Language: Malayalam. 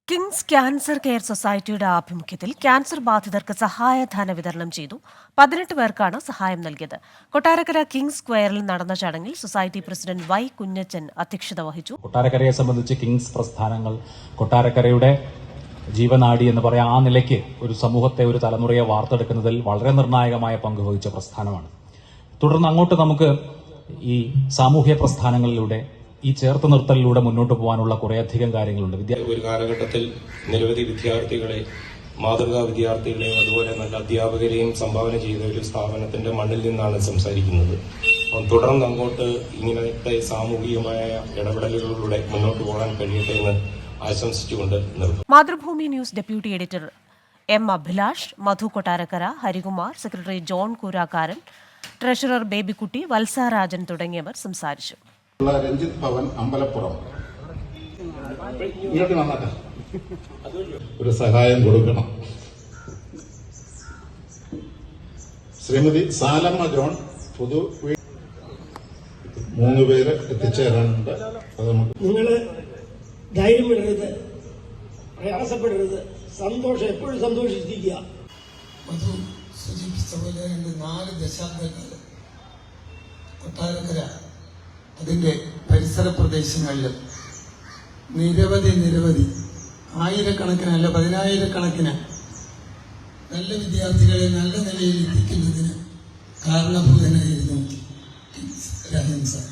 കിങ്സ് ക്യാൻസർ കെയർ സൊസൈറ്റിയുടെ ആഭിമുഖ്യത്തിൽ ക്യാൻസർ ബാധിതർക്ക് സഹായധന വിതരണം ചെയ്തു. 18 പേർക്കാണ് സഹായം നൽകിയത്. കൊട്ടാരക്കര കിങ്സ് സ്ക്വയറിൽ നടന്ന ചടങ്ങിൽ സൊസൈറ്റി പ്രസിഡന്റ് വൈ കുഞ്ഞച്ചൻ അധ്യക്ഷത വഹിച്ചു. കൊട്ടാരക്കരയെ സംബന്ധിച്ച് കിങ്സ് പ്രസ്ഥാനങ്ങൾ കൊട്ടാരക്കരയുടെ ജീവനാഡി എന്ന് പറയാം, ആ നിലയ്ക്ക് ഒരു സമൂഹത്തെ, ഒരു തലമുറയെ വാർത്തെടുക്കുന്നതിൽ വളരെ നിർണായകമായ പങ്ക് വഹിച്ച പ്രസ്ഥാനമാണ്. തുടർന്ന് അങ്ങോട്ട് നമുക്ക് ഈ സാമൂഹ്യ പ്രസ്ഥാനങ്ങളിലൂടെ, ഈ ചേർത്ത് നിർത്തലിലൂടെ മുന്നോട്ട് പോകാനുള്ള കുറേയധികം കാര്യങ്ങളുണ്ട്. ഒരു കാലഘട്ടത്തിൽ നിരവധി വിദ്യാർത്ഥികളെ, മാതൃകാ വിദ്യാർത്ഥികളെയും അതുപോലെ നല്ല അധ്യാപകരെയും സംഭാവന ചെയ്ത ഒരു സ്ഥാപനത്തിന്റെ മണ്ണിൽ നിന്നാണ് സംസാരിക്കുന്നത്. തുടർന്ന് അങ്ങോട്ട് ഇങ്ങനത്തെ സാമൂഹികമായ ഇടപെടലുകളിലൂടെ മുന്നോട്ട് പോകാൻ കഴിയട്ടെ എന്ന് ആശംസിച്ചുകൊണ്ട് നിർത്തും. Mathrubhumi news deputy editor M Abhilash, Madhu Kottarakkara, Harikumar, secretary John Koorakkaran, treasurer Babykutty, Valsarajan തുടങ്ങിയവർ സംസാരിച്ചു. രഞ്ജിത്ത് ഭവൻ അമ്പലപ്പുറം ഇങ്ങോട്ട് വന്നാട്ടെ, ഒരു സഹായം കൊടുക്കണം. ശ്രീമതി സാലമ്മ ജോൺ പുതു 3 പേര് എത്തിച്ചേരാനുണ്ട്. അത് നമുക്ക് നിങ്ങള് ധൈര്യം വിടരുത്, പ്രയാസപ്പെടരുത്, സന്തോഷം എപ്പോഴും സന്തോഷിച്ചിരിക്കുക. മധു സൂചിപ്പിച്ച പോലെ 4 ദശാബ്ദക്കാലം കൊട്ടാരക്കര അതിൻ്റെ പരിസര പ്രദേശങ്ങളിൽ നിരവധി ആയിരക്കണക്കിനല്ല 10,000-കണക്കിന് നല്ല വിദ്യാർത്ഥികളെ നല്ല നിലയിൽ എത്തിക്കുന്നതിന് കാരണഭൂതനായിരുന്നു കിങ്സ് രാജൻ സാർ.